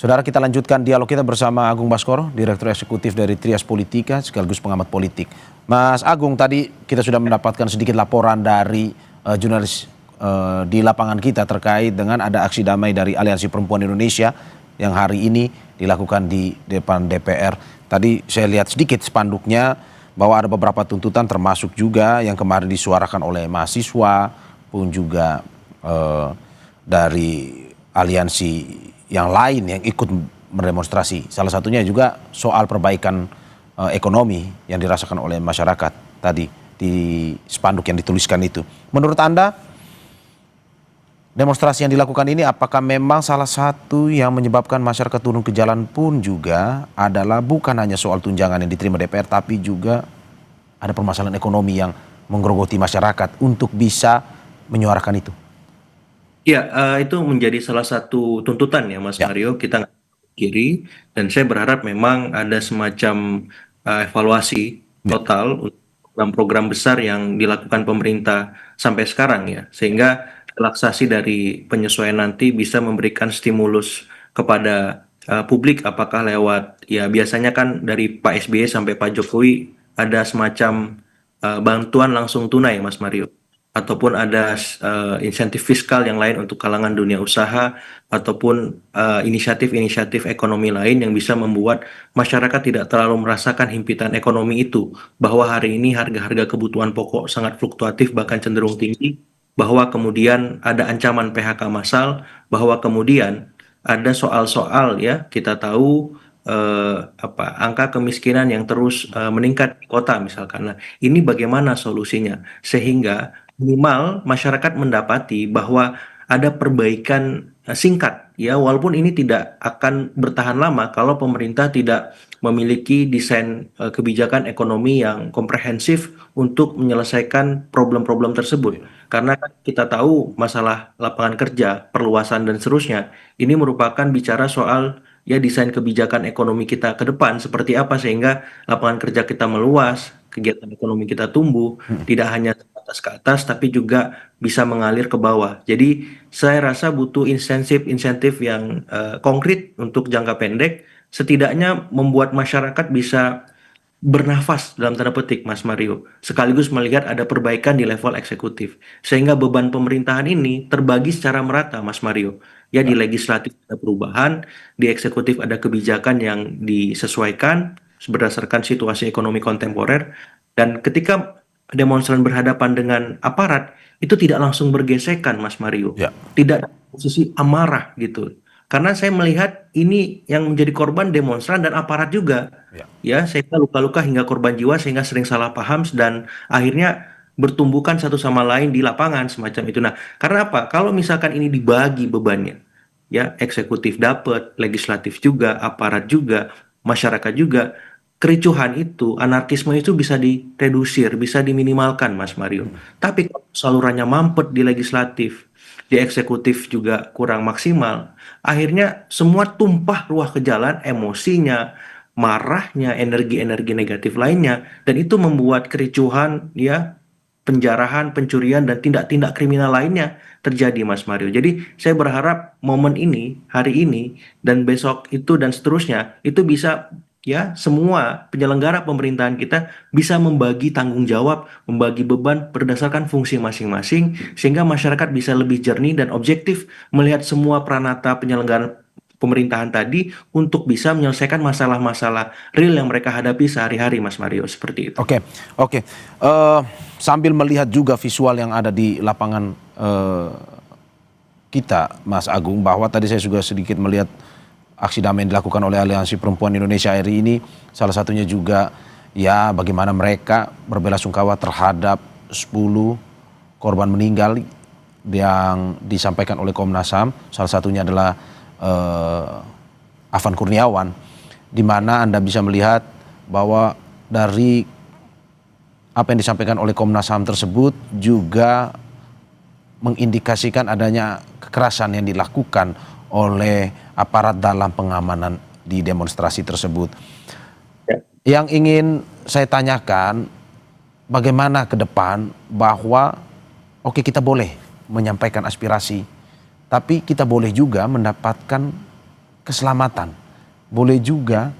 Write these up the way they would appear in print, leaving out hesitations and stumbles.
Saudara, kita lanjutkan dialog kita bersama Agung Baskoro, Direktur Eksekutif dari Trias Politika sekaligus pengamat politik. Mas Agung, tadi kita sudah mendapatkan sedikit laporan dari jurnalis di lapangan kita terkait dengan ada aksi damai dari Aliansi Perempuan Indonesia yang hari ini dilakukan di depan DPR. Tadi saya lihat sedikit spanduknya bahwa ada beberapa tuntutan termasuk juga yang kemarin disuarakan oleh mahasiswa pun juga dari aliansi yang lain yang ikut mendemonstrasi. Salah satunya juga soal perbaikan ekonomi yang dirasakan oleh masyarakat tadi di spanduk yang dituliskan itu. Menurut Anda, demonstrasi yang dilakukan ini apakah memang salah satu yang menyebabkan masyarakat turun ke jalan pun juga adalah bukan hanya soal tunjangan yang diterima DPR, tapi juga ada permasalahan ekonomi yang menggerogoti masyarakat untuk bisa menyuarakan itu? Ya, itu menjadi salah satu tuntutan ya Mas Mario, kita nggak kiri, dan saya berharap memang ada semacam evaluasi total untuk program-program besar yang dilakukan pemerintah sampai sekarang ya, sehingga relaksasi dari penyesuaian nanti bisa memberikan stimulus kepada publik, apakah lewat, ya biasanya kan dari Pak SBY sampai Pak Jokowi ada semacam bantuan langsung tunai Mas Mario, ataupun ada insentif fiskal yang lain untuk kalangan dunia usaha, ataupun inisiatif-inisiatif ekonomi lain yang bisa membuat masyarakat tidak terlalu merasakan himpitan ekonomi itu, bahwa hari ini harga-harga kebutuhan pokok sangat fluktuatif bahkan cenderung tinggi, bahwa kemudian ada ancaman PHK massal, bahwa kemudian ada soal-soal ya kita tahu angka kemiskinan yang terus meningkat di kota misalkan. Nah, ini bagaimana solusinya sehingga minimal masyarakat mendapati bahwa ada perbaikan singkat ya, walaupun ini tidak akan bertahan lama kalau pemerintah tidak memiliki desain kebijakan ekonomi yang komprehensif untuk menyelesaikan problem-problem tersebut. Karena kan kita tahu masalah lapangan kerja, perluasan dan seterusnya, ini merupakan bicara soal ya desain kebijakan ekonomi kita ke depan seperti apa sehingga lapangan kerja kita meluas, kegiatan ekonomi kita tumbuh, tidak hanya atas ke atas tapi juga bisa mengalir ke bawah. Jadi saya rasa butuh insentif-insentif yang konkret untuk jangka pendek, setidaknya membuat masyarakat bisa bernafas dalam tanda petik Mas Mario, sekaligus melihat ada perbaikan di level eksekutif sehingga beban pemerintahan ini terbagi secara merata Mas Mario. Ya, di legislatif ada perubahan, di eksekutif ada kebijakan yang disesuaikan berdasarkan situasi ekonomi kontemporer, dan ketika demonstran berhadapan dengan aparat itu tidak langsung bergesekan Mas Mario, Ya. tidak dalam posisi amarah gitu, karena saya melihat ini yang menjadi korban demonstran dan aparat juga ya, sehingga luka-luka hingga korban jiwa sehingga sering salah paham dan akhirnya bertumbukan satu sama lain di lapangan semacam itu. Nah, karena apa? Kalau misalkan ini dibagi bebannya, ya eksekutif dapat, legislatif juga, aparat juga, masyarakat juga, kericuhan itu, anarkisme itu bisa diredusir, bisa diminimalkan, Mas Mario. Tapi kalau salurannya mampet di legislatif, di eksekutif juga kurang maksimal, akhirnya semua tumpah ruah ke jalan, emosinya, marahnya, energi-energi negatif lainnya, dan itu membuat kericuhan, ya, penjarahan, pencurian, dan tindak-tindak kriminal lainnya terjadi, Mas Mario. Jadi saya berharap momen ini, hari ini, dan besok itu dan seterusnya, itu bisa ya semua penyelenggara pemerintahan kita bisa membagi tanggung jawab, membagi beban berdasarkan fungsi masing-masing, sehingga masyarakat bisa lebih jernih dan objektif melihat semua peranata penyelenggaraan pemerintahan tadi untuk bisa menyelesaikan masalah-masalah real yang mereka hadapi sehari-hari, Mas Mario, seperti itu. Oke. Sambil melihat juga visual yang ada di lapangan kita, Mas Agung, bahwa tadi saya juga sedikit melihat aksi damai yang dilakukan oleh Aliansi Perempuan Indonesia hari ini, salah satunya juga ya bagaimana mereka berbelasungkawa terhadap 10 korban meninggal yang disampaikan oleh Komnas HAM, salah satunya adalah Afan Kurniawan, di mana Anda bisa melihat bahwa dari apa yang disampaikan oleh Komnas HAM tersebut juga mengindikasikan adanya kekerasan yang dilakukan oleh aparat dalam pengamanan di demonstrasi tersebut. Yang ingin saya tanyakan, bagaimana ke depan bahwa oke, kita boleh menyampaikan aspirasi, tapi kita boleh juga mendapatkan keselamatan, boleh juga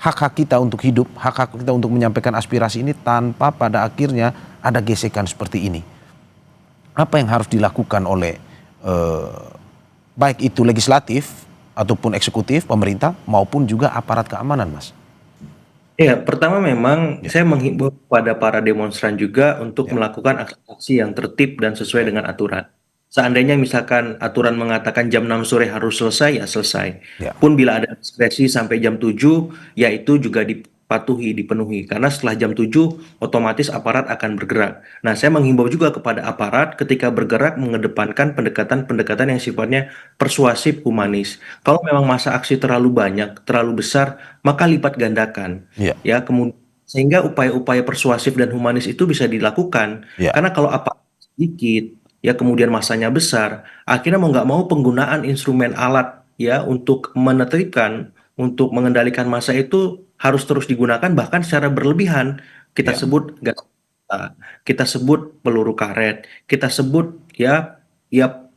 hak-hak kita untuk hidup, hak-hak kita untuk menyampaikan aspirasi ini tanpa pada akhirnya ada gesekan seperti ini. Apa yang harus dilakukan oleh baik itu legislatif ataupun eksekutif, pemerintah maupun juga aparat keamanan, Mas? Ya, pertama memang Ya, saya menghimbau kepada para demonstran juga untuk ya, melakukan aksi yang tertib dan sesuai ya, dengan aturan. Seandainya misalkan aturan mengatakan jam 6 sore harus selesai, ya selesai. ya, Pun bila ada diskresi sampai jam 7, ya itu juga dipatuhi, dipenuhi. Karena setelah jam 7, otomatis aparat akan bergerak. Nah, saya menghimbau juga kepada aparat ketika bergerak mengedepankan pendekatan-pendekatan yang sifatnya persuasif, humanis. Kalau memang masa aksi terlalu banyak, terlalu besar, maka lipat gandakan ya, ya kemudian sehingga upaya-upaya persuasif dan humanis itu bisa dilakukan ya, karena kalau apa sedikit ya kemudian masanya besar akhirnya mau nggak mau penggunaan instrumen alat ya untuk menertibkan untuk mengendalikan massa itu harus terus digunakan bahkan secara berlebihan kita ya, sebut gas mata, kita sebut peluru karet, kita sebut ya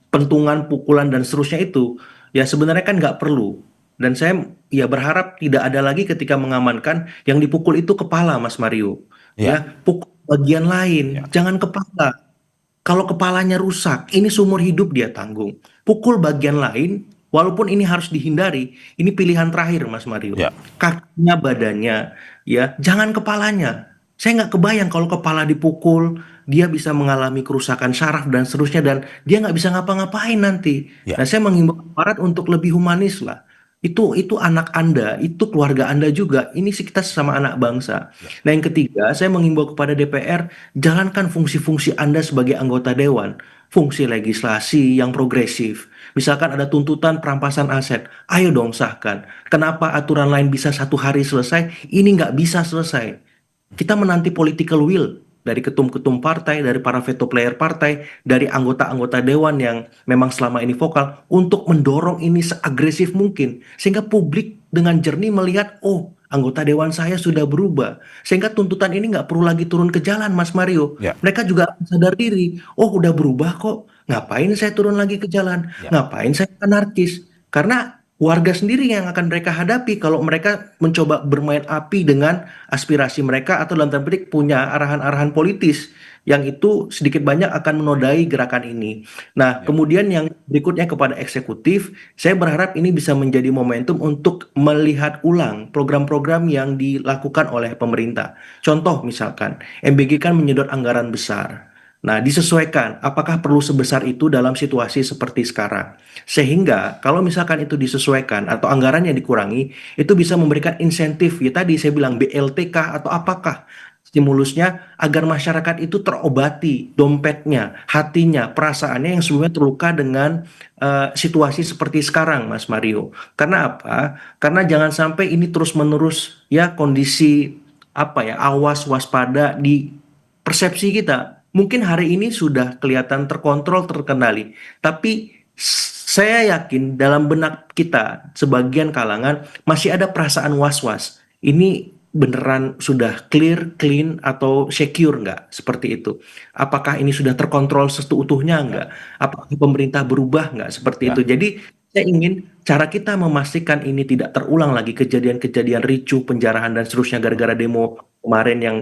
pentungan pukulan dan seterusnya itu ya sebenarnya kan nggak perlu dan saya ya berharap tidak ada lagi ketika mengamankan yang dipukul itu kepala, Mas Mario. ya, Ya, pukul bagian lain, ya, jangan kepala. Kalau kepalanya rusak, ini seumur hidup dia tanggung. Pukul bagian lain, walaupun ini harus dihindari, ini pilihan terakhir, Mas Mario. ya, Kakinya, badannya, ya, jangan kepalanya. Saya nggak kebayang kalau kepala dipukul, dia bisa mengalami kerusakan saraf dan seterusnya, dan dia nggak bisa ngapa-ngapain nanti. ya, Nah, saya mengimbau aparat untuk lebih humanis lah. Itu anak Anda, itu keluarga Anda juga. Ini sih kita sesama anak bangsa. ya, Nah, yang ketiga, saya mengimbau kepada DPR, jalankan fungsi-fungsi Anda sebagai anggota dewan. Fungsi legislasi yang progresif. Misalkan ada tuntutan perampasan aset, ayo dong sahkan. Kenapa aturan lain bisa 1 hari selesai, ini nggak bisa selesai. Kita menanti political will dari ketum-ketum partai, dari para veto player partai, dari anggota-anggota dewan yang memang selama ini vokal untuk mendorong ini seagresif mungkin. Sehingga publik dengan jernih melihat, oh anggota dewan saya sudah berubah. Sehingga tuntutan ini nggak perlu lagi turun ke jalan, Mas Mario. ya, Mereka juga akan sadar diri, oh udah berubah kok. Ngapain saya turun lagi ke jalan? ya. Ngapain saya anarkis? Karena warga sendiri yang akan mereka hadapi kalau mereka mencoba bermain api dengan aspirasi mereka atau dalam tanda petik punya arahan-arahan politis yang itu sedikit banyak akan menodai gerakan ini. Nah, Ya. kemudian yang berikutnya kepada eksekutif, saya berharap ini bisa menjadi momentum untuk melihat ulang program-program yang dilakukan oleh pemerintah. Contoh misalkan, MBG kan menyedot anggaran besar. Nah, disesuaikan apakah perlu sebesar itu dalam situasi seperti sekarang. Sehingga kalau misalkan itu disesuaikan atau anggarannya dikurangi, itu bisa memberikan insentif, ya tadi saya bilang BLTK atau apakah stimulusnya agar masyarakat itu terobati dompetnya, hatinya, perasaannya yang sebelumnya terluka dengan situasi seperti sekarang, Mas Mario. Karena apa? Karena jangan sampai ini terus-menerus ya kondisi apa ya, awas waspada di persepsi kita. Mungkin hari ini sudah kelihatan terkontrol, terkendali, tapi saya yakin dalam benak kita, sebagian kalangan masih ada perasaan was-was. Ini beneran sudah clear, clean, atau secure nggak? Seperti itu. Apakah ini sudah terkontrol seutuhnya Ya, nggak? Apakah pemerintah berubah nggak? Seperti ya, itu. Jadi saya ingin cara kita memastikan ini tidak terulang lagi kejadian-kejadian ricuh, penjarahan, dan seterusnya gara-gara demo kemarin yang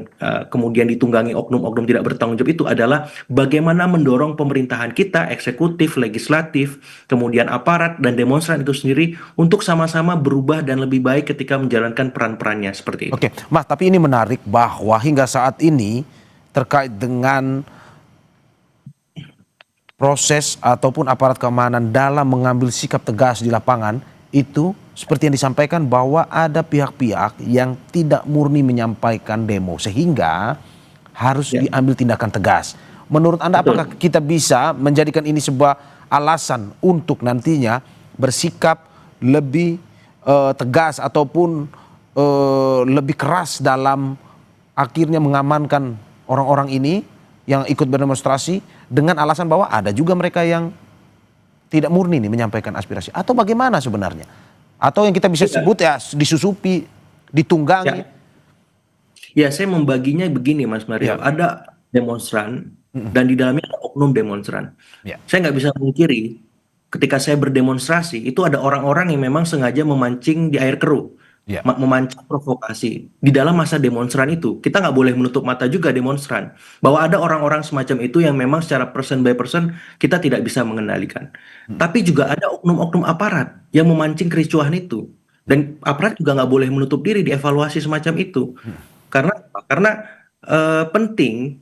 kemudian ditunggangi oknum-oknum tidak bertanggung jawab itu adalah bagaimana mendorong pemerintahan kita, eksekutif, legislatif, kemudian aparat dan demonstran itu sendiri untuk sama-sama berubah dan lebih baik ketika menjalankan peran-perannya seperti itu. oke, Mas, tapi ini menarik bahwa hingga saat ini terkait dengan proses ataupun aparat keamanan dalam mengambil sikap tegas di lapangan itu seperti yang disampaikan bahwa ada pihak-pihak yang tidak murni menyampaikan demo sehingga harus Ya, diambil tindakan tegas. Menurut Anda apakah betul. kita bisa menjadikan ini sebuah alasan untuk nantinya bersikap lebih tegas ataupun lebih keras dalam akhirnya mengamankan orang-orang ini yang ikut berdemonstrasi dengan alasan bahwa ada juga mereka yang tidak murni nih menyampaikan aspirasi atau bagaimana sebenarnya? Atau yang kita bisa Iya, sebut ya disusupi, ditunggangi. ya, ya, saya membaginya begini, Mas Mario. Ya, Ada demonstran mm-mm, dan di dalamnya ada oknum demonstran. ya, Saya nggak bisa mengkiri ketika saya berdemonstrasi itu ada orang-orang yang memang sengaja memancing di air keruh, Ya. memancing provokasi di dalam masa demonstran itu. Kita nggak boleh menutup mata juga demonstran bahwa ada orang-orang semacam itu yang memang secara person by person kita tidak bisa mengendalikan. Hmm. Tapi juga ada oknum-oknum aparat yang memancing kericuhan itu. Dan aparat juga nggak boleh menutup diri di evaluasi semacam itu. Karena apa? Karena penting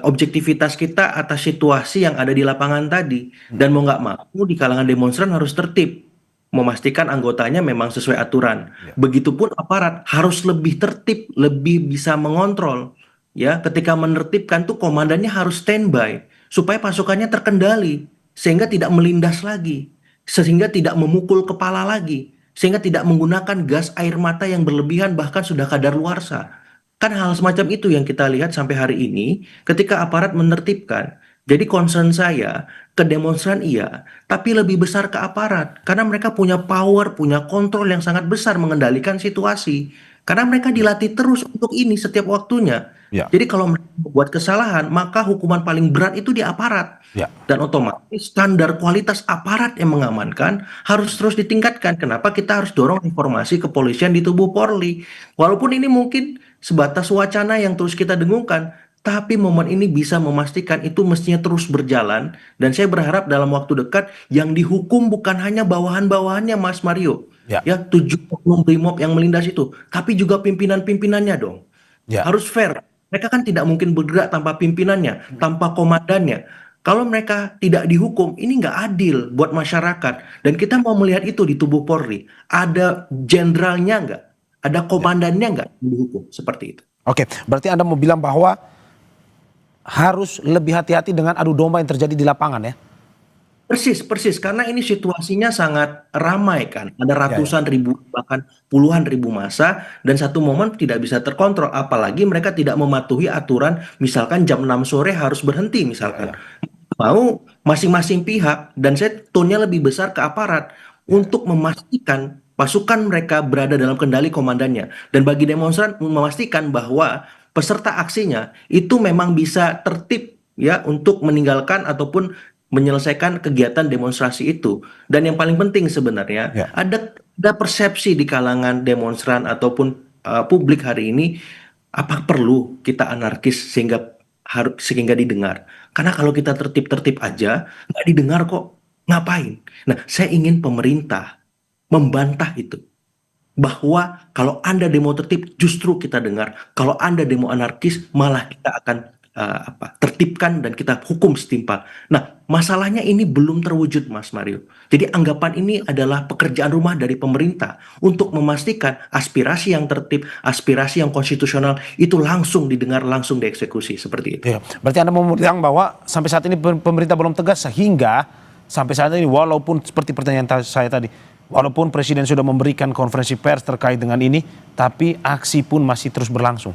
objektivitas kita atas situasi yang ada di lapangan tadi. Dan mau nggak mau di kalangan demonstran harus tertib. Memastikan anggotanya memang sesuai aturan. Ya. Begitupun aparat harus lebih tertib, lebih bisa mengontrol. Ya, ketika menertibkan tuh komandannya harus standby supaya pasukannya terkendali sehingga tidak melindas lagi, sehingga tidak memukul kepala lagi, sehingga tidak menggunakan gas air mata yang berlebihan bahkan sudah kadaluarsa. Kan hal semacam itu yang kita lihat sampai hari ini ketika aparat menertibkan. Jadi concern saya ke demonstran iya, tapi lebih besar ke aparat karena mereka punya power, punya kontrol yang sangat besar mengendalikan situasi. Karena mereka dilatih terus untuk ini setiap waktunya. Ya. Jadi kalau mereka membuat kesalahan, maka hukuman paling berat itu di aparat. Ya. Dan otomatis standar kualitas aparat yang mengamankan harus terus ditingkatkan. Kenapa kita harus dorong reformasi kepolisian di tubuh Polri? Walaupun ini mungkin sebatas wacana yang terus kita dengungkan, tapi momen ini bisa memastikan itu mestinya terus berjalan. Dan saya berharap dalam waktu dekat yang dihukum bukan hanya bawahan-bawahannya Mas Mario. Ya. Ya, 7 oknum brimob yang melindas itu. Tapi juga pimpinan-pimpinannya dong. Ya. Harus fair. Mereka kan tidak mungkin bergerak tanpa pimpinannya, tanpa komandannya. Kalau mereka tidak dihukum, ini nggak adil buat masyarakat. Dan kita mau melihat itu di tubuh Polri. Ada jenderalnya nggak? Ada komandannya nggak yang dihukum? Seperti itu. Oke, berarti Anda mau bilang bahwa harus lebih hati-hati dengan adu domba yang terjadi di lapangan ya? Persis, persis. Karena ini situasinya sangat ramai kan. Ada Ya, ya. ratusan ribu, bahkan puluhan ribu massa. Dan satu momen tidak bisa terkontrol. Apalagi mereka tidak mematuhi aturan. Misalkan jam 6 sore harus berhenti misalkan. Ya, ya. Mau masing-masing pihak. Dan saya tone-nya lebih besar ke aparat. Ya. Untuk memastikan pasukan mereka berada dalam kendali komandannya. Dan bagi demonstran memastikan bahwa peserta aksinya itu memang bisa tertib ya untuk meninggalkan ataupun menyelesaikan kegiatan demonstrasi itu. Dan yang paling penting sebenarnya Ya. ada persepsi di kalangan demonstran ataupun publik hari ini apa perlu kita anarkis sehingga didengar. Karena kalau kita tertib-tertib aja nggak didengar kok. Ngapain? Nah, saya ingin pemerintah membantah itu bahwa kalau Anda demo tertib justru kita dengar, kalau Anda demo anarkis malah kita akan tertibkan dan kita hukum setimpal. Nah, masalahnya ini belum terwujud Mas Mario. Jadi anggapan ini adalah pekerjaan rumah dari pemerintah untuk memastikan aspirasi yang tertib, aspirasi yang konstitusional itu langsung didengar, langsung dieksekusi seperti itu. Ya. Berarti Anda mau bilang bahwa sampai saat ini pemerintah belum tegas sehingga sampai saat ini walaupun seperti pertanyaan saya tadi, walaupun Presiden sudah memberikan konferensi pers terkait dengan ini, tapi aksi pun masih terus berlangsung.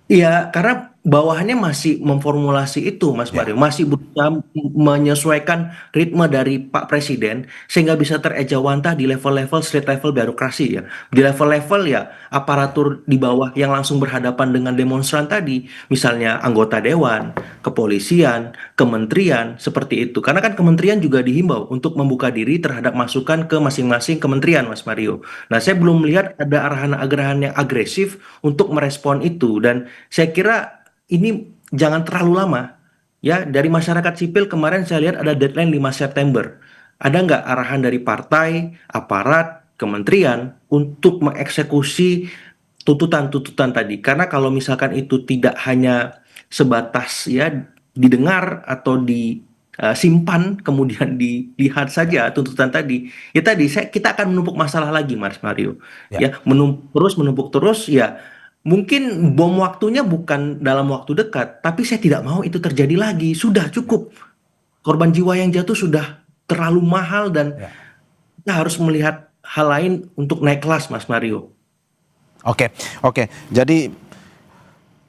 Iya, karena bawahannya masih memformulasi itu, Mas Ya. Mario. Masih berusaha menyesuaikan ritme dari Pak Presiden sehingga bisa terejawantah di level-level street level birokrasi ya. Di level-level ya aparatur di bawah yang langsung berhadapan dengan demonstran tadi, misalnya anggota dewan, kepolisian, kementerian, seperti itu. Karena kan kementerian juga dihimbau untuk membuka diri terhadap masukan ke masing-masing kementerian, Mas Mario. Nah, saya belum melihat ada arahan-arahan yang agresif untuk merespon itu dan saya kira ini jangan terlalu lama. Ya, dari masyarakat sipil kemarin saya lihat ada deadline 5 September. Ada nggak arahan dari partai, aparat, kementerian untuk mengeksekusi tuntutan-tuntutan tadi? Karena kalau misalkan itu tidak hanya sebatas ya didengar atau disimpan kemudian dilihat saja tuntutan tadi, ya tadi kita akan menumpuk masalah lagi, Mas Mario. Ya. Ya, menumpuk terus ya. Mungkin bom waktunya bukan dalam waktu dekat, tapi saya tidak mau itu terjadi lagi. Sudah cukup. Korban jiwa yang jatuh sudah terlalu mahal dan Ya. kita harus melihat hal lain untuk naik kelas, Mas Mario. Oke, oke. Jadi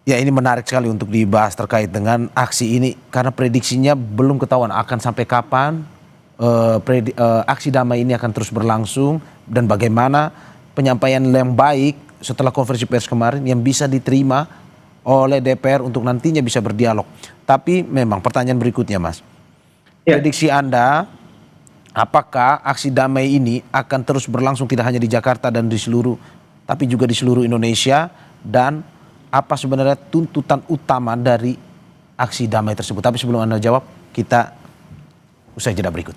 ya ini menarik sekali untuk dibahas terkait dengan aksi ini karena prediksinya belum ketahuan akan sampai kapan aksi damai ini akan terus berlangsung dan bagaimana penyampaian yang baik setelah konferensi pers kemarin yang bisa diterima oleh DPR untuk nantinya bisa berdialog. Tapi memang pertanyaan berikutnya Mas, Ya. prediksi Anda apakah aksi damai ini akan terus berlangsung tidak hanya di Jakarta dan tapi juga di seluruh Indonesia, dan apa sebenarnya tuntutan utama dari aksi damai tersebut? Tapi sebelum Anda jawab, kita usai jeda berikut.